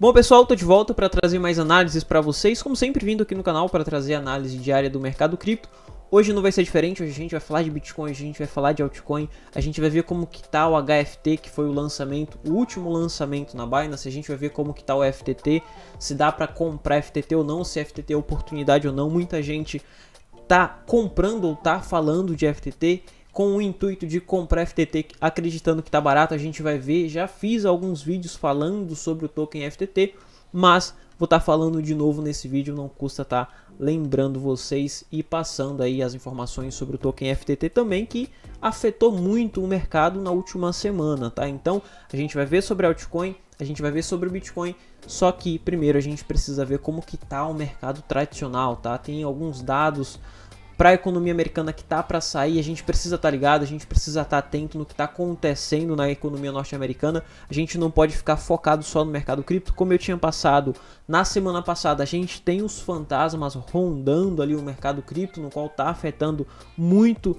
Bom pessoal, tô de volta para trazer mais análises para vocês, como sempre vindo aqui no canal para trazer análise diária do mercado cripto. Hoje não vai ser diferente, hoje a gente vai falar de Bitcoin, hoje a gente vai falar de altcoin, a gente vai ver como que tá o HFT, que foi o lançamento, o último lançamento na Binance, a gente vai ver como que tá o FTT, se dá para comprar FTT ou não, se FTT é oportunidade ou não. Muita gente tá comprando ou tá falando de FTT com o intuito de comprar FTT acreditando que tá barato. A gente vai ver, já fiz alguns vídeos falando sobre o token FTT, mas vou estar falando de novo nesse vídeo, não custa estar lembrando vocês e passando aí as informações sobre o token FTT também, que afetou muito o mercado na última semana, tá? Então a gente vai ver sobre altcoin, a gente vai ver sobre o Bitcoin, só que primeiro a gente precisa ver como que tá o mercado tradicional, tá? Tem alguns dados para a economia americana que tá para sair, a gente precisa estar ligado, a gente precisa estar atento no que está acontecendo na economia norte-americana. A gente não pode ficar focado só no mercado cripto, como eu tinha passado na semana passada. A gente tem os fantasmas rondando ali o mercado cripto, no qual está afetando muito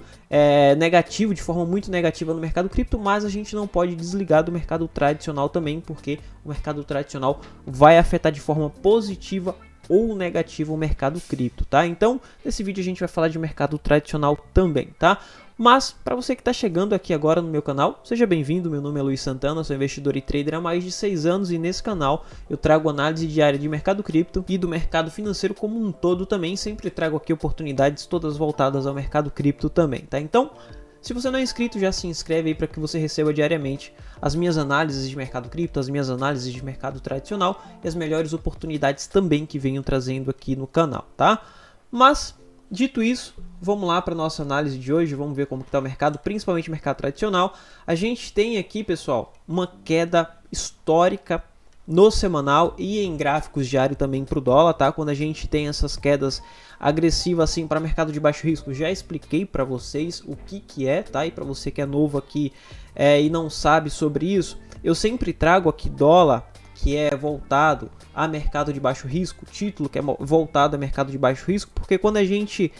negativo, de forma muito negativa no mercado cripto, mas a gente não pode desligar do mercado tradicional também, porque o mercado tradicional vai afetar de forma positiva ou negativo o mercado cripto, tá? Então, nesse vídeo a gente vai falar de mercado tradicional também, tá? Mas, para você que está chegando aqui agora no meu canal, seja bem-vindo. Meu nome é Luiz Santana, sou investidor e trader há mais de 6 anos e nesse canal eu trago análise diária de mercado cripto e do mercado financeiro como um todo também. Sempre trago aqui oportunidades todas voltadas ao mercado cripto também, tá? Então, se você não é inscrito, já se inscreve aí para que você receba diariamente as minhas análises de mercado cripto, as minhas análises de mercado tradicional e as melhores oportunidades também que venho trazendo aqui no canal, tá? Mas, dito isso, vamos lá para a nossa análise de hoje, vamos ver como está o mercado, principalmente o mercado tradicional. A gente tem aqui, pessoal, uma queda histórica no semanal e em gráficos diário também para o dólar, tá? Quando a gente tem essas quedas agressivas assim para mercado de baixo risco, já expliquei para vocês o que é, tá? E para você que é novo aqui e não sabe sobre isso, eu sempre trago aqui dólar que é voltado a mercado de baixo risco, título que é voltado a mercado de baixo risco, porque quando a gente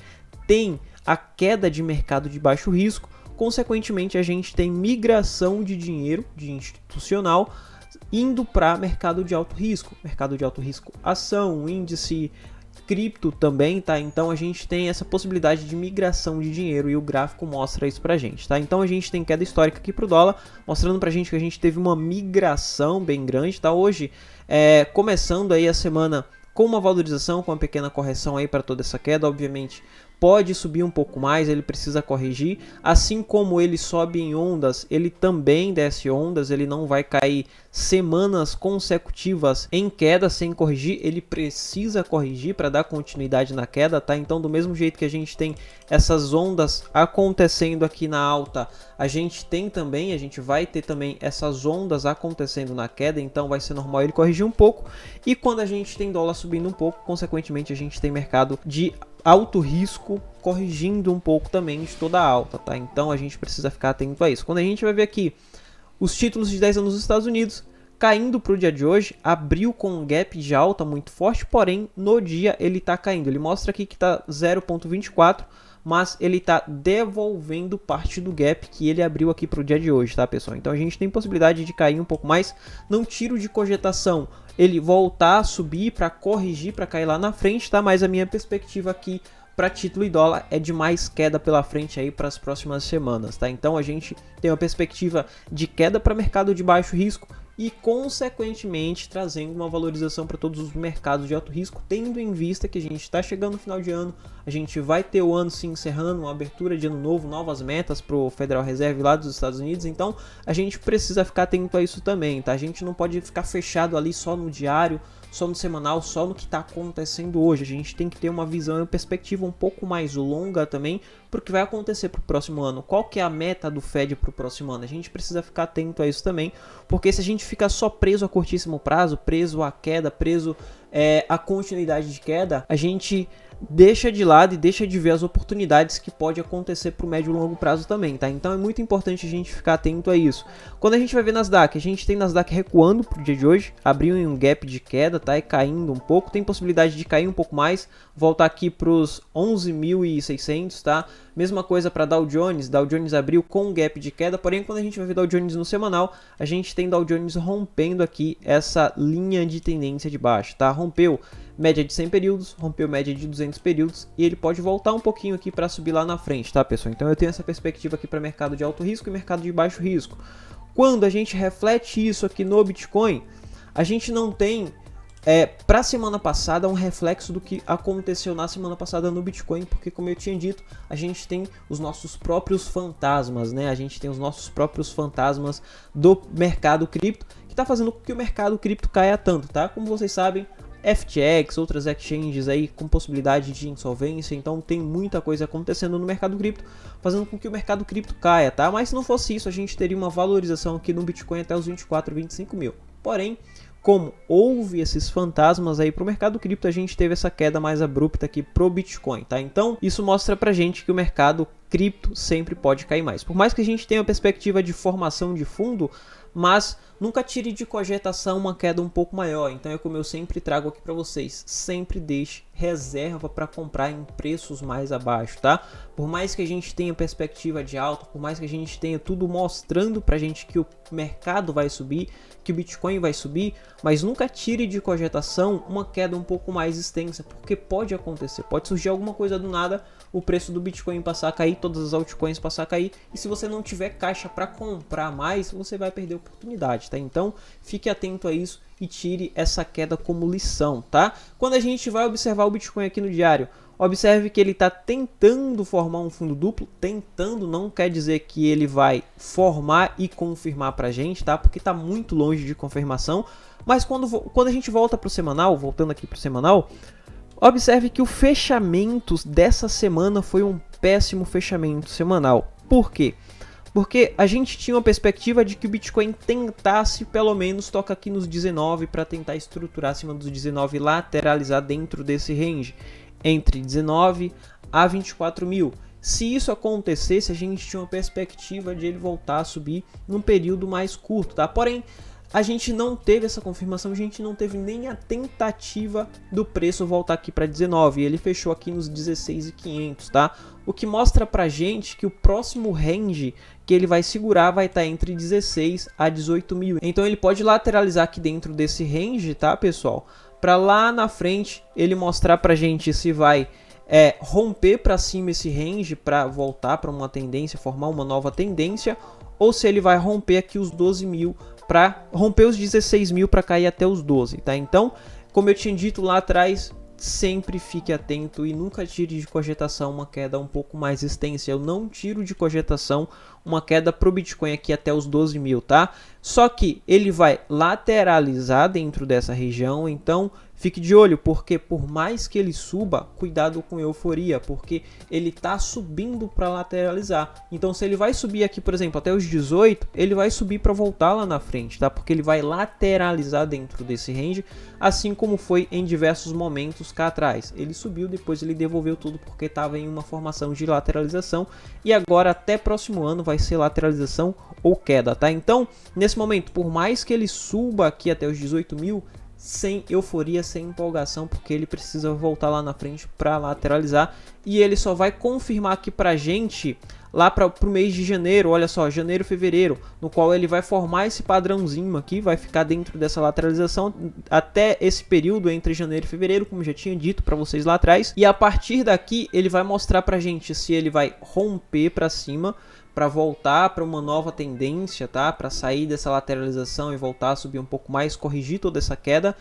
tem a queda de mercado de baixo risco, consequentemente a gente tem migração de dinheiro de institucional indo para mercado de alto risco, ação, índice, cripto também, tá? Então a gente tem essa possibilidade de migração de dinheiro e o gráfico mostra isso pra gente, tá? Então a gente tem queda histórica aqui pro dólar, mostrando pra gente que a gente teve uma migração bem grande, tá? Hoje, começando aí a semana com uma valorização, com uma pequena correção aí para toda essa queda, obviamente pode subir um pouco mais, ele precisa corrigir, assim como ele sobe em ondas, ele também desce ondas, ele não vai cair semanas consecutivas em queda sem corrigir, ele precisa corrigir para dar continuidade na queda, tá? Então do mesmo jeito que a gente tem essas ondas acontecendo aqui na alta, a gente vai ter também essas ondas acontecendo na queda, então vai ser normal ele corrigir um pouco, e quando a gente tem dólar subindo um pouco, consequentemente a gente tem mercado de alto risco corrigindo um pouco também de toda a alta, tá? Então a gente precisa ficar atento a isso. Quando a gente vai ver aqui os títulos de 10 anos dos Estados Unidos caindo para o dia de hoje, abriu com um gap de alta muito forte, porém no dia ele está caindo. Ele mostra aqui que está 0,24, mas ele está devolvendo parte do gap que ele abriu aqui para o dia de hoje, tá, pessoal? Então a gente tem possibilidade de cair um pouco mais. Não tiro de cogitação ele voltar a subir para corrigir, para cair lá na frente, tá? Mas a minha perspectiva aqui para título e dólar é de mais queda pela frente aí para as próximas semanas, tá? Então a gente tem uma perspectiva de queda para mercado de baixo risco e consequentemente trazendo uma valorização para todos os mercados de alto risco, tendo em vista que a gente está chegando no final de ano, a gente vai ter o ano se encerrando, uma abertura de ano novo, novas metas para o Federal Reserve lá dos Estados Unidos, então a gente precisa ficar atento a isso também, tá? A gente não pode ficar fechado ali só no diário, só no semanal, só no que está acontecendo hoje. A gente tem que ter uma visão e uma perspectiva um pouco mais longa também para o que vai acontecer para o próximo ano. Qual que é a meta do Fed para o próximo ano? A gente precisa ficar atento a isso também, porque se a gente ficar só preso a curtíssimo prazo, preso à queda, preso à continuidade de queda, a gente deixa de lado e deixa de ver as oportunidades que pode acontecer para o médio e longo prazo também, tá? Então é muito importante a gente ficar atento a isso. Quando a gente vai ver Nasdaq, a gente tem Nasdaq recuando pro dia de hoje, abriu em um gap de queda, tá? E caindo um pouco, tem possibilidade de cair um pouco mais, voltar aqui para os 11.600, tá? Mesma coisa para Dow Jones abriu com um gap de queda, porém quando a gente vai ver Dow Jones no semanal, a gente tem Dow Jones rompendo aqui essa linha de tendência de baixa, tá? Rompeu média de 100 períodos, rompeu média de 200 períodos e ele pode voltar um pouquinho aqui para subir lá na frente, tá, pessoal? Então eu tenho essa perspectiva aqui para mercado de alto risco e mercado de baixo risco. Quando a gente reflete isso aqui no Bitcoin, a gente não tem para a semana passada um reflexo do que aconteceu na semana passada no Bitcoin, porque como eu tinha dito, a gente tem os nossos próprios fantasmas, né? A gente tem os nossos próprios fantasmas do mercado cripto, que está fazendo com que o mercado cripto caia tanto, tá? Como vocês sabem, FTX, outras exchanges aí com possibilidade de insolvência, então tem muita coisa acontecendo no mercado cripto, fazendo com que o mercado cripto caia, tá? Mas se não fosse isso, a gente teria uma valorização aqui no Bitcoin até os 24, 25 mil. Porém, como houve esses fantasmas aí para o mercado cripto, a gente teve essa queda mais abrupta aqui pro Bitcoin, tá? Então, isso mostra pra gente que o mercado cripto sempre pode cair mais. Por mais que a gente tenha a perspectiva de formação de fundo, mas nunca tire de cogitação uma queda um pouco maior. Então é como eu sempre trago aqui para vocês, sempre deixe reserva para comprar em preços mais abaixo, tá? Por mais que a gente tenha perspectiva de alta, por mais que a gente tenha tudo mostrando pra gente que o mercado vai subir, que o Bitcoin vai subir, mas nunca tire de cogitação uma queda um pouco mais extensa, porque pode acontecer, pode surgir alguma coisa do nada, o preço do Bitcoin passar a cair, todas as altcoins passar a cair, e se você não tiver caixa para comprar mais, você vai perder a oportunidade, tá? Então fique atento a isso e tire essa queda como lição, tá? Quando a gente vai observar o Bitcoin aqui no diário, observe que ele está tentando formar um fundo duplo, tentando não quer dizer que ele vai formar e confirmar para a gente, tá? Porque está muito longe de confirmação, mas quando a gente volta para o semanal, voltando aqui para o semanal, observe que o fechamento dessa semana foi um péssimo fechamento semanal. Por quê? Porque a gente tinha uma perspectiva de que o Bitcoin tentasse pelo menos tocar aqui nos 19 para tentar estruturar acima dos 19 e lateralizar dentro desse range entre 19 a 24 mil. Se isso acontecesse, a gente tinha uma perspectiva de ele voltar a subir num período mais curto, tá? Porém, a gente não teve essa confirmação, a gente não teve nem a tentativa do preço voltar aqui para 19, ele fechou aqui nos 16.500, tá? O que mostra pra gente que o próximo range que ele vai segurar vai estar entre 16 a 18 mil. Então ele pode lateralizar aqui dentro desse range, tá, pessoal? Para lá na frente ele mostrar pra gente se vai romper para cima esse range para voltar para uma tendência, formar uma nova tendência, ou se ele vai romper aqui os 12 mil para romper os 16 mil para cair até os 12, tá? Então, como eu tinha dito lá atrás, sempre fique atento e nunca tire de cogitação uma queda um pouco mais extensa. Eu não tiro de cogitação uma queda pro Bitcoin aqui até os 12 mil, tá? Só que ele vai lateralizar dentro dessa região, então fique de olho, porque por mais que ele suba, cuidado com euforia, porque ele tá subindo para lateralizar. Então se ele vai subir aqui, por exemplo, até os 18, ele vai subir para voltar lá na frente, tá? Porque ele vai lateralizar dentro desse range, assim como foi em diversos momentos cá atrás. Ele subiu, depois ele devolveu tudo porque estava em uma formação de lateralização e agora até próximo ano vai ser lateralização ou queda, tá? Então, nesse momento, por mais que ele suba aqui até os 18 mil, sem euforia, sem empolgação, porque ele precisa voltar lá na frente para lateralizar e ele só vai confirmar aqui pra gente lá para o mês de janeiro, olha só, janeiro, fevereiro, no qual ele vai formar esse padrãozinho aqui, vai ficar dentro dessa lateralização até esse período entre janeiro e fevereiro, como já tinha dito para vocês lá atrás, e a partir daqui ele vai mostrar pra gente se ele vai romper para cima, para voltar para uma nova tendência, tá? Para sair dessa lateralização e voltar a subir um pouco mais, corrigir toda essa queda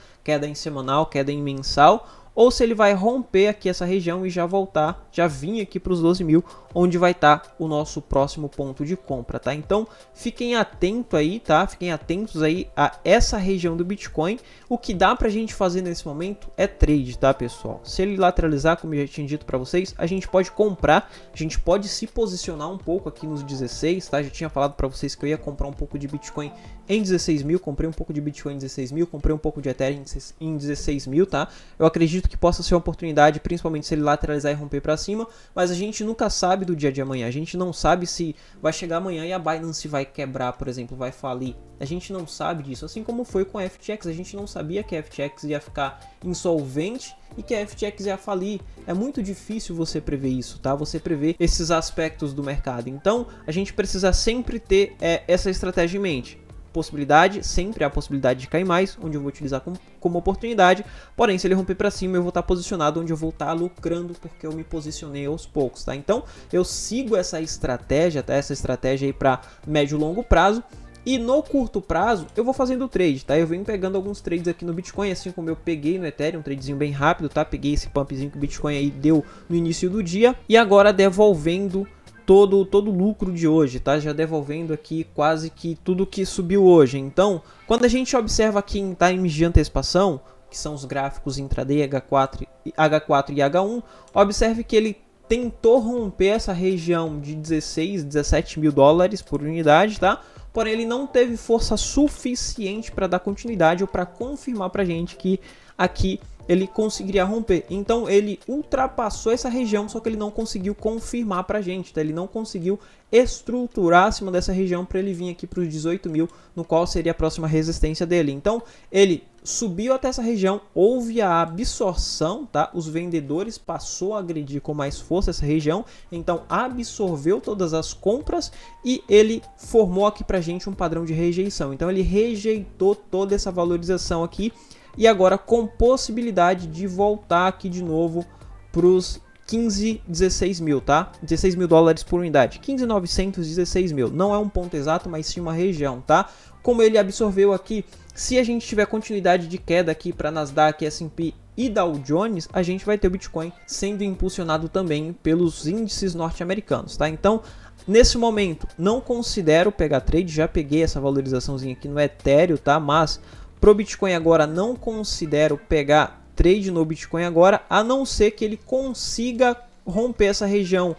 em semanal, queda em mensal, ou se ele vai romper aqui essa região e já voltar, já vir aqui para os 12 mil, onde vai estar o nosso próximo ponto de compra, tá? Então fiquem atentos aí, tá? Fiquem atentos aí a essa região do Bitcoin. O que dá pra gente fazer nesse momento é trade, tá, pessoal? Se ele lateralizar, como eu já tinha dito para vocês, a gente pode comprar, a gente pode se posicionar um pouco aqui nos 16, tá? Já tinha falado para vocês que eu ia comprar um pouco de Bitcoin em 16 mil, comprei um pouco de Bitcoin em 16 mil, comprei um pouco de Ethereum em 16 mil, tá? Eu acredito que possa ser uma oportunidade, principalmente se ele lateralizar e romper para cima, mas a gente nunca sabe do dia de amanhã. A gente não sabe se vai chegar amanhã e a Binance vai quebrar, por exemplo, vai falir. A gente não sabe disso, assim como foi com a FTX. A gente não sabia que a FTX ia ficar insolvente e que a FTX ia falir. É muito difícil você prever isso, tá? Você prever esses aspectos do mercado. Então, a gente precisa sempre ter essa estratégia em mente. Possibilidade, sempre há a possibilidade de cair mais, onde eu vou utilizar como oportunidade, porém se ele romper para cima eu vou estar posicionado onde eu vou estar lucrando porque eu me posicionei aos poucos, tá? Então eu sigo essa estratégia, tá? Essa estratégia aí para médio e longo prazo, e no curto prazo eu vou fazendo trade, tá? Eu venho pegando alguns trades aqui no Bitcoin, assim como eu peguei no Ethereum, um tradezinho bem rápido, tá? Peguei esse pumpzinho que o Bitcoin aí deu no início do dia e agora devolvendo todo o lucro de hoje, tá? Já devolvendo aqui quase que tudo que subiu hoje. Então, quando a gente observa aqui em times de antecipação, que são os gráficos intraday H4 e H1, observe que ele tentou romper essa região de 16, 17 mil dólares por unidade, tá? Porém, ele não teve força suficiente para dar continuidade ou para confirmar para a gente que aqui ele conseguiria romper. Então ele ultrapassou essa região, só que ele não conseguiu confirmar pra gente, tá? Ele não conseguiu estruturar acima dessa região para ele vir aqui para os 18 mil, no qual seria a próxima resistência dele. Então ele subiu até essa região, houve a absorção, tá? Os vendedores passou a agredir com mais força essa região, então absorveu todas as compras e ele formou aqui pra gente um padrão de rejeição. Então ele rejeitou toda essa valorização aqui, e agora com possibilidade de voltar aqui de novo para os 15, 16 mil, tá? 16 mil dólares por unidade. 15.900, 16 mil. Não é um ponto exato, mas sim uma região, tá? Como ele absorveu aqui, se a gente tiver continuidade de queda aqui para Nasdaq, S&P e Dow Jones, a gente vai ter o Bitcoin sendo impulsionado também pelos índices norte-americanos, tá? Então, nesse momento, não considero pegar trade. Já peguei essa valorizaçãozinha aqui no Ethereum, tá? Mas pro Bitcoin agora não considero pegar trade no Bitcoin agora, a não ser que ele consiga romper essa região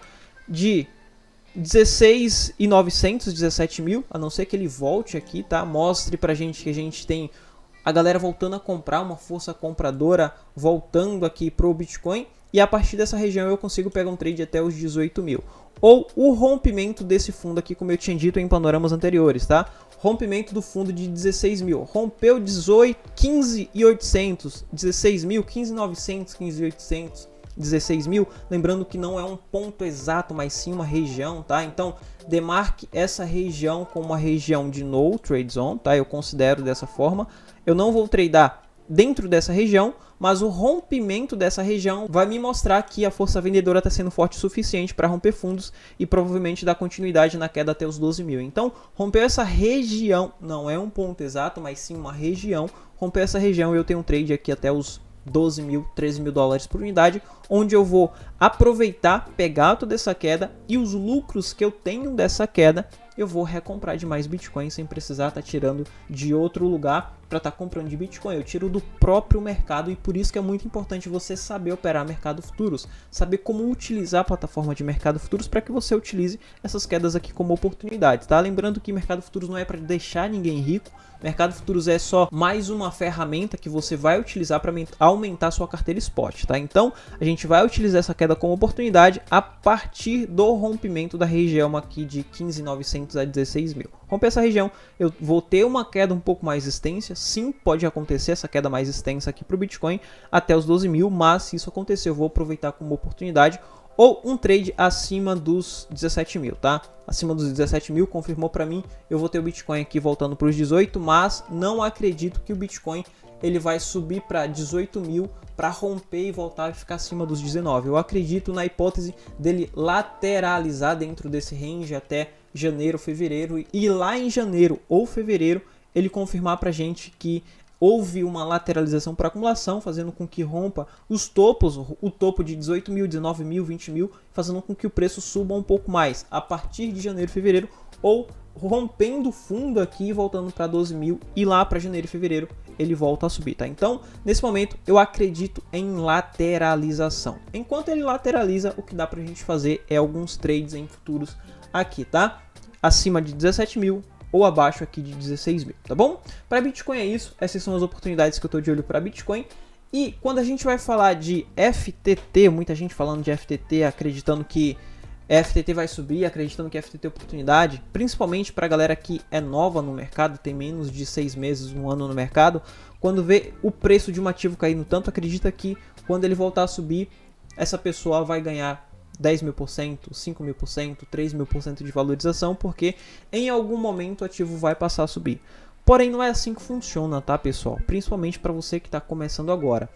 de 16.900, 17 mil, a não ser que ele volte aqui, tá? Mostre pra gente que a gente tem a galera voltando a comprar, uma força compradora voltando aqui pro Bitcoin, e a partir dessa região eu consigo pegar um trade até os 18 mil. Ou o rompimento desse fundo aqui, como eu tinha dito em panoramas anteriores, tá? Rompimento do fundo de 16 mil. Rompeu 15.800, 16 mil, 15.900, 15.800, 16 mil. Lembrando que não é um ponto exato, mas sim uma região, tá? Então, demarque essa região como uma região de no trade zone, tá? Eu considero dessa forma. Eu não vou tradear dentro dessa região, mas o rompimento dessa região vai me mostrar que a força vendedora está sendo forte o suficiente para romper fundos e provavelmente dar continuidade na queda até os 12 mil. Então, rompeu essa região, não é um ponto exato, mas sim uma região. Rompeu essa região e eu tenho um trade aqui até os 12 mil, 13 mil dólares por unidade, onde eu vou aproveitar, pegar toda essa queda e os lucros que eu tenho dessa queda, eu vou recomprar de mais Bitcoin sem precisar estar tirando de outro lugar para estar comprando de Bitcoin. Eu tiro do próprio mercado, e por isso que é muito importante você saber operar mercado futuros, saber como utilizar a plataforma de mercado futuros para que você utilize essas quedas aqui como oportunidades, tá? Lembrando que mercado futuros não é para deixar ninguém rico, mercado futuros é só mais uma ferramenta que você vai utilizar para aumentar sua carteira spot, tá? Então, a gente vai utilizar essa queda como oportunidade a partir do rompimento da região aqui de 15.900 a 16 mil. Romper essa região, eu vou ter uma queda um pouco mais extensa. Sim, pode acontecer essa queda mais extensa aqui para o Bitcoin até os 12 mil, mas se isso acontecer, eu vou aproveitar como oportunidade, ou um trade acima dos 17 mil, tá? Acima dos 17 mil, confirmou para mim, eu vou ter o Bitcoin aqui voltando para os 18, mas não acredito que o Bitcoin ele vai subir para 18 mil para romper e voltar e ficar acima dos 19. Eu acredito na hipótese dele lateralizar dentro desse range até janeiro, fevereiro, e lá em janeiro ou fevereiro ele confirmar para gente que houve uma lateralização por acumulação, fazendo com que rompa os topos, o topo de 18 mil, 19 mil, 20 mil, fazendo com que o preço suba um pouco mais a partir de janeiro, fevereiro, ou rompendo fundo aqui e voltando para 12 mil, e lá para janeiro e fevereiro ele volta a subir, tá? Então, nesse momento, eu acredito em lateralização. Enquanto ele lateraliza, o que dá pra gente fazer é alguns trades em futuros aqui, tá? Acima de 17 mil, ou abaixo aqui de 16 mil, tá bom? Para Bitcoin é isso, essas são as oportunidades que eu tô de olho para Bitcoin. E quando a gente vai falar de FTT, muita gente falando de FTT, acreditando que FTT vai subir, acreditando que FTT é oportunidade, principalmente para a galera que é nova no mercado, tem menos de 6 meses, 1 ano no mercado, quando vê o preço de um ativo caindo tanto, acredita que quando ele voltar a subir, essa pessoa vai ganhar 10.000%, 5.000%, 3.000% de valorização, porque em algum momento o ativo vai passar a subir. Porém, não é assim que funciona, tá, pessoal? Principalmente para você que está começando agora.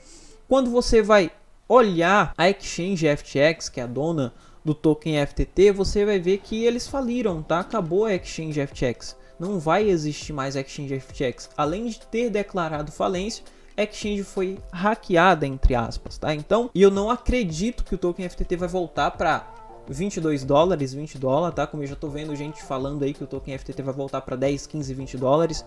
Quando você vai olhar a Exchange FTX, que é a dona do token FTT, você vai ver que eles faliram, tá? Acabou a Exchange FTX. Não vai existir mais a Exchange FTX. Além de ter declarado falência, a Exchange foi hackeada, entre aspas, tá? Então, eu não acredito que o token FTT vai voltar para 22 dólares, 20 dólares, tá? Como eu já tô vendo gente falando aí que o token FTT vai voltar para 10, 15, 20 dólares.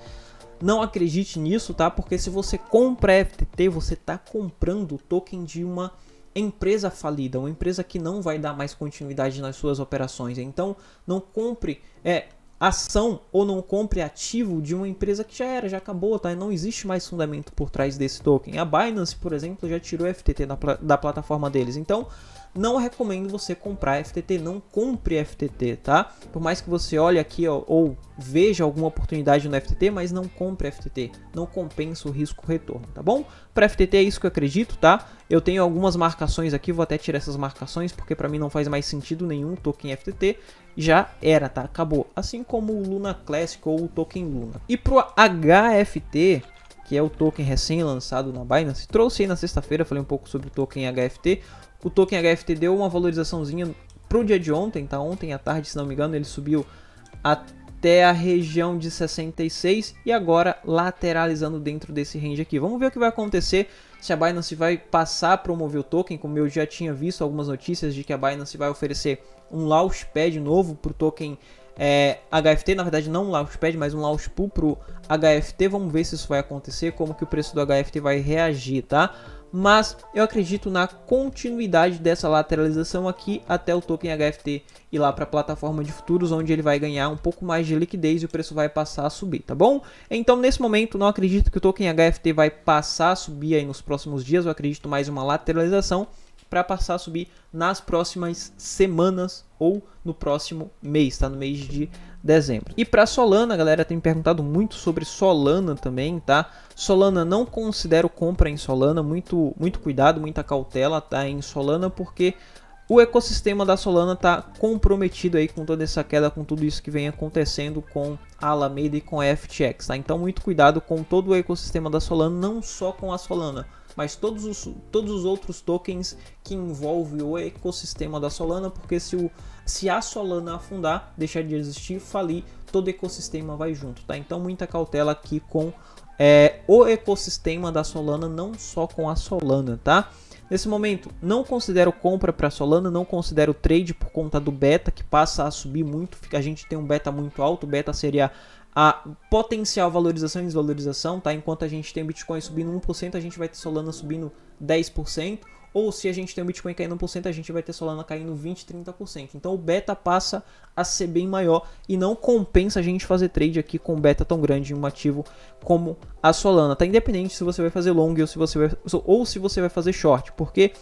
Não acredite nisso, tá? Porque se você compra FTT, você tá comprando o token de uma empresa falida, uma empresa que não vai dar mais continuidade nas suas operações. Então, não compre ação ou não compre ativo de uma empresa que já acabou, tá? Não existe mais fundamento por trás desse token. A Binance, por exemplo, já tirou FTT da plataforma deles. Então, não recomendo você comprar FTT, não compre FTT, tá? Por mais que você olhe aqui ou veja alguma oportunidade no FTT, mas não compre FTT, não compensa o risco-retorno, tá bom? Para FTT é isso que eu acredito, tá? Eu tenho algumas marcações aqui, vou até tirar essas marcações, porque para mim não faz mais sentido nenhum token FTT, já era, tá? Acabou. Assim como o Luna Classic ou o token Luna. E pro HFT, que é o token recém-lançado na Binance, trouxe aí na sexta-feira, falei um pouco sobre o token HFT. O token HFT deu uma valorizaçãozinha pro dia de ontem, tá? Ontem à tarde, se não me engano, ele subiu até a região de 66 e agora lateralizando dentro desse range aqui. Vamos ver o que vai acontecer, se a Binance vai passar a promover o token, como eu já tinha visto algumas notícias de que a Binance vai oferecer um launchpad novo para o token HFT, na verdade não um launchpad, mas um launch pool para o HFT. Vamos ver se isso vai acontecer, como que o preço do HFT vai reagir, tá? Mas eu acredito na continuidade dessa lateralização aqui até o token HFT ir lá para a plataforma de futuros, onde ele vai ganhar um pouco mais de liquidez e o preço vai passar a subir, tá bom? Então nesse momento não acredito que o token HFT vai passar a subir aí nos próximos dias, eu acredito mais uma lateralização para passar a subir nas próximas semanas ou no próximo mês, tá? No mês de dezembro. E para Solana, a galera tem me perguntado muito sobre Solana também, tá? Solana, não considero compra em Solana, muito cuidado, muita cautela, tá? Em Solana, porque o ecossistema da Solana tá comprometido aí com toda essa queda, com tudo isso que vem acontecendo com a Alameda e com a FTX, tá? Então muito cuidado com todo o ecossistema da Solana, não só com a Solana, mas todos os outros tokens que envolvem o ecossistema da Solana, porque se a Solana afundar, deixar de existir, falir, todo o ecossistema vai junto, tá? Então muita cautela aqui com o ecossistema da Solana, não só com a Solana, tá? Nesse momento, não considero compra para Solana, não considero trade por conta do beta, que passa a subir muito, a gente tem um beta muito alto, o beta seria a potencial valorização e desvalorização, tá? Enquanto a gente tem Bitcoin subindo 1%, a gente vai ter Solana subindo 10%, ou se a gente tem o Bitcoin caindo 1%, a gente vai ter Solana caindo 20%, 30%. Então o beta passa a ser bem maior e não compensa a gente fazer trade aqui com um beta tão grande em um ativo como a Solana, tá? Independente se você vai fazer long ou se você vai fazer short, porque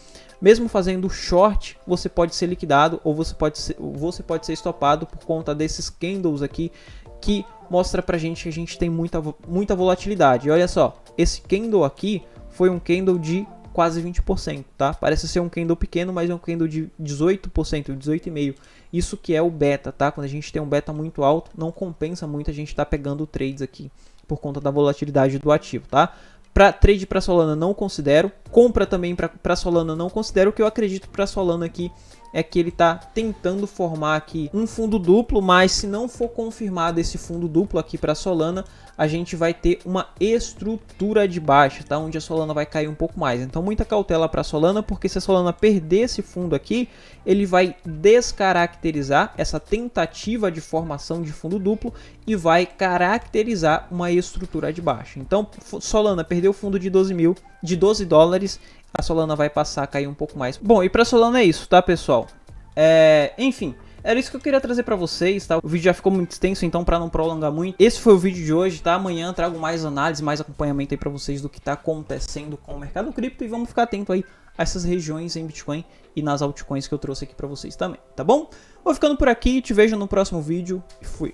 mesmo fazendo short, você pode ser liquidado ou você pode ser estopado por conta desses candles aqui que mostra pra gente que a gente tem muita volatilidade. E olha só, esse candle aqui foi um candle de quase 20%, tá? Parece ser um candle pequeno, mas é um candle de 18%, 18,5%. Isso que é o beta, tá? Quando a gente tem um beta muito alto, não compensa muito a gente tá pegando trades aqui por conta da volatilidade do ativo, tá? Para trade para Solana não considero, compra também para Solana não considero. O que eu acredito para Solana aqui é que ele está tentando formar aqui um fundo duplo, mas se não for confirmado esse fundo duplo aqui para Solana, a gente vai ter uma estrutura de baixa, tá? Onde a Solana vai cair um pouco mais. Então muita cautela para Solana, porque se a Solana perder esse fundo aqui, ele vai descaracterizar essa tentativa de formação de fundo duplo e vai caracterizar uma estrutura de baixa. Então Solana perdeu o fundo de 12 dólares, a Solana vai passar a cair um pouco mais. Bom, e para Solana é isso, tá, pessoal? Enfim, era isso que eu queria trazer pra vocês, tá? O vídeo já ficou muito extenso, então pra não prolongar muito, esse foi o vídeo de hoje, tá? Amanhã trago mais análise, mais acompanhamento aí pra vocês do que tá acontecendo com o mercado cripto e vamos ficar atento aí a essas regiões em Bitcoin e nas altcoins que eu trouxe aqui pra vocês também, tá bom? Vou ficando por aqui, te vejo no próximo vídeo e fui!